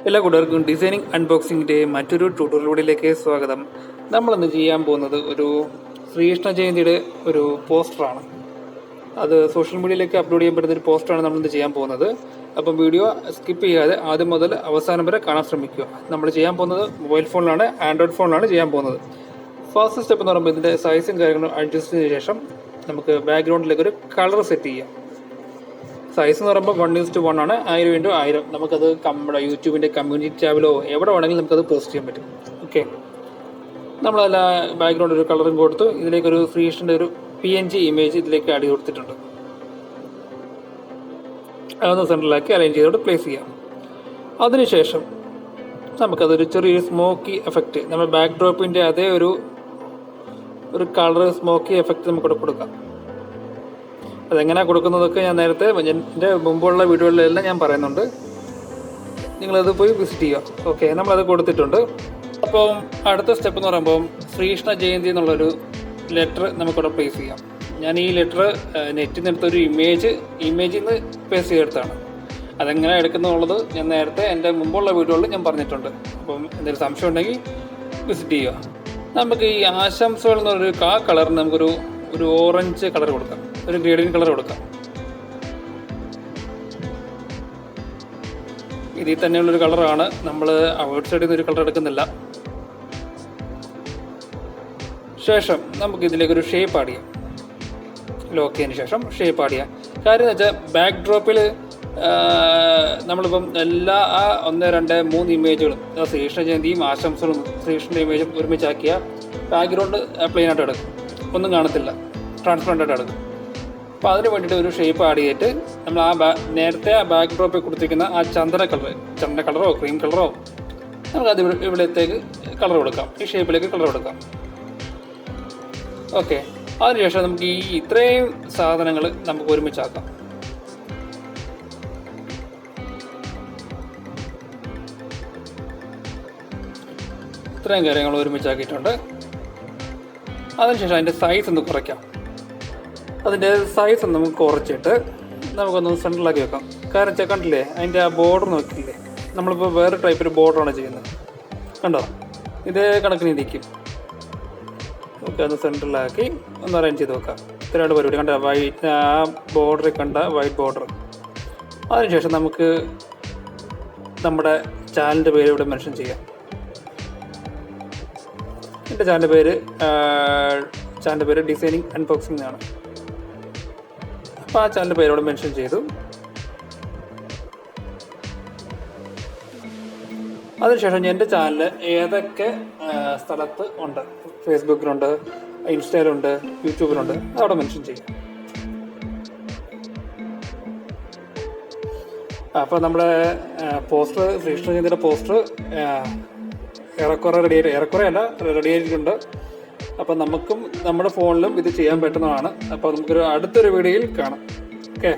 എല്ലാ കൂട്ടുകാർക്കും ഡിസൈനിങ് അൺബോക്സിങ്ങിൻ്റെ മറ്റൊരു ട്യൂട്ടോറിയലിലേക്ക് സ്വാഗതം. നമ്മളിന്ന് ചെയ്യാൻ പോകുന്നത് ഒരു ശ്രീകൃഷ്ണ ജയന്തിയുടെ ഒരു പോസ്റ്ററാണ്. അത് സോഷ്യൽ മീഡിയയിലേക്ക് അപ്ലോഡ് ചെയ്യപ്പെടുന്ന ഒരു പോസ്റ്ററാണ് നമ്മളിന്ന് ചെയ്യാൻ പോകുന്നത്. അപ്പം വീഡിയോ സ്കിപ്പ് ചെയ്യാതെ ആദ്യം മുതൽ അവസാനം വരെ കാണാൻ ശ്രമിക്കുക. നമ്മൾ ചെയ്യാൻ പോകുന്നത് മൊബൈൽ ഫോണിലാണ്, ആൻഡ്രോയിഡ് ഫോണിലാണ് ചെയ്യാൻ പോകുന്നത്. ഫസ്റ്റ് സ്റ്റെപ്പ് എന്ന് പറയുമ്പോൾ ഇതിൻ്റെ സൈസും കാര്യങ്ങളും അഡ്ജസ്റ്റ് ചെയ്തതിനു ശേഷം നമുക്ക് ബാക്ക്ഗ്രൗണ്ടിലേക്ക് ഒരു കളർ സെറ്റ് ചെയ്യാം. സൈസ് എന്ന് പറയുമ്പോൾ 1:1 ആണ്, 1000x1000. നമുക്കത് നമ്മുടെ യൂട്യൂബിൻ്റെ കമ്മ്യൂണിറ്റി ടാബിലോ എവിടെ വേണമെങ്കിലും നമുക്കത് പോസ്റ്റ് ചെയ്യാൻ പറ്റും. ഓക്കെ, നമ്മളല്ല ബാക്ക്ഗ്രൗണ്ട് ഒരു കളറും കൊടുത്തു. ഇതിലേക്കൊരു ശ്രീകൃഷ്ണൻ്റെ ഒരു PNG ഇമേജ് ഇതിലേക്ക് ആഡ് കൊടുത്തിട്ടുണ്ട്. അതൊന്ന് സെൻറ്ററിലാക്കി അലൈൻ ചെയ്തോട്ട് പ്ലേസ് ചെയ്യാം. അതിനുശേഷം നമുക്കതൊരു ചെറിയൊരു സ്മോക്കി എഫക്റ്റ്, നമ്മുടെ ബാക്ക് ഡ്രോപ്പിൻ്റെ അതേ ഒരു കളർ സ്മോക്കി എഫക്റ്റ് നമുക്കിവിടെ കൊടുക്കാം. അതെങ്ങനെയാണ് കൊടുക്കുന്നതൊക്കെ ഞാൻ നേരത്തെ എൻ്റെ മുമ്പുള്ള വീഡിയോകളിലെല്ലാം ഞാൻ പറയുന്നുണ്ട്. നിങ്ങളത് പോയി വിസിറ്റ് ചെയ്യുക. ഓക്കെ, നമ്മളത് കൊടുത്തിട്ടുണ്ട്. അപ്പം അടുത്ത സ്റ്റെപ്പ് എന്ന് പറയുമ്പോൾ ശ്രീകൃഷ്ണ ജയന്തി എന്നുള്ളൊരു ലെറ്റർ നമുക്കിവിടെ പ്ലേസ് ചെയ്യാം. ഞാൻ ഈ ലെറ്റർ നെറ്റിൽ നിന്നെടുത്തൊരു ഇമേജിൽ നിന്ന് പേസ്റ്റ് ചെയ്തെടുത്താണ്. അതെങ്ങനെ എടുക്കുന്നുള്ളത് ഞാൻ നേരത്തെ എൻ്റെ മുമ്പുള്ള വീഡിയോകളിൽ ഞാൻ പറഞ്ഞിട്ടുണ്ട്. അപ്പം എന്തെങ്കിലും സംശയം ഉണ്ടെങ്കിൽ വിസിറ്റ് ചെയ്യുക. നമുക്ക് ഈ ആശംസകൾ എന്നൊരു കളറിന് നമുക്കൊരു ഓറഞ്ച് കളർ കൊടുക്കാം, ഒരു ഗ്രേഡിയൻ കളർ കൊടുക്കാം. ഇതിൽ തന്നെയുള്ളൊരു കളറാണ്, നമ്മൾ ഔട്ട് സൈഡിൽ നിന്ന് ഒരു കളർ എടുക്കുന്നില്ല. ശേഷം നമുക്ക് ഇതിലേക്കൊരു ഷേപ്പ് ആഡ് ചെയ്യാം. ലോക്ക് ചെയ്തതിന് ശേഷം ഷേപ്പ് ആഡ് ചെയ്യാം. കാര്യം എന്ന് വെച്ചാൽ ബാക്ക് ഡ്രോപ്പിൽ നമ്മളിപ്പം എല്ലാ 1, 2, 3 ഇമേജുകളും ശ്രീകൃഷ്ണ ജയന്തിയും ആശംസകളും ശ്രീകൃഷ്ണൻ്റെ ഇമേജും ഒരുമിച്ചാക്കിയ ബാക്ക്ഗ്രൗണ്ട് പ്ലെയിൻ ആയിട്ട് എടുക്കും, ഒന്നും കാണത്തില്ല, ട്രാൻസ്പെറൻ്റ് ആയിട്ട് എടുക്കും. അപ്പോൾ അതിന് വേണ്ടിയിട്ട് ഒരു ഷേപ്പ് ആഡ് ചെയ്തിട്ട് നമ്മൾ നേരത്തെ ബാക്ക് ഡ്രോപ്പിൽ കൊടുത്തിരിക്കുന്ന ചന്ദന കളറോ ക്രീം കളറോ നമുക്കത് ഇവിടത്തേക്ക് കളർ കൊടുക്കാം, ഈ ഷേപ്പിലേക്ക് കളർ കൊടുക്കാം. ഓക്കെ, അതിനുശേഷം നമുക്ക് ഇത്രയും സാധനങ്ങൾ നമുക്ക് ഒരുമിച്ചാക്കാം. ഇത്രയും കാര്യങ്ങൾ ഒരുമിച്ചാക്കിയിട്ടുണ്ട്. അതിനുശേഷം അതിൻ്റെ സൈസ് ഒന്ന് കുറയ്ക്കാം. അതിൻ്റെ സൈസ് നമുക്ക് കുറച്ചിട്ട് നമുക്കൊന്ന് സെൻട്രലാക്കി വെക്കാം. കാരണം കണ്ടില്ലേ, അതിൻ്റെ ആ ബോർഡർ നോക്കില്ലേ, നമ്മളിപ്പോൾ വേറെ ടൈപ്പ് ബോർഡറാണ് ചെയ്യുന്നത്. കണ്ടോ, ഇതേ കണക്കിന് ഇരിക്കും. ഓക്കെ, അത് സെൻട്രലാക്കി ഒന്ന് അറേഞ്ച് ചെയ്ത് വെക്കാം. ഇത്രയാണ് പരിപാടി. കണ്ട വൈറ്റ്, ആ ബോർഡറിൽ കണ്ട വൈറ്റ് ബോർഡർ. അതിനുശേഷം നമുക്ക് നമ്മുടെ ചാനലിൻ്റെ പേര് ഇവിടെ മെൻഷൻ ചെയ്യാം. എൻ്റെ ചാനലിൻ്റെ പേര് ഡിസൈനിങ് അൺബോക്സിംഗ് ആണ്. അപ്പോൾ ആ ചാനലിൻ്റെ പേരോട് മെൻഷൻ ചെയ്തു. അതിനുശേഷം എൻ്റെ ചാനൽ ഏതൊക്കെ സ്ഥലത്ത് ഉണ്ട്, ഫേസ്ബുക്കിലുണ്ട്, ഇൻസ്റ്റയിലുണ്ട്, യൂട്യൂബിലുണ്ട്, അതവിടെ മെൻഷൻ ചെയ്യും. അപ്പോൾ നമ്മുടെ പോസ്റ്റർ, ശ്രീകൃഷ്ണ ജയന്തിയുടെ പോസ്റ്റർ ഏറെക്കുറെ റെഡി ആയിട്ടുണ്ട്. അപ്പം നമുക്കും നമ്മുടെ ഫോണിലും ഇത് ചെയ്യാൻ പറ്റുന്നതാണ്. അപ്പോൾ നമുക്കൊരു അടുത്തൊരു വീഡിയോയിൽ കാണാം. ഓക്കെ.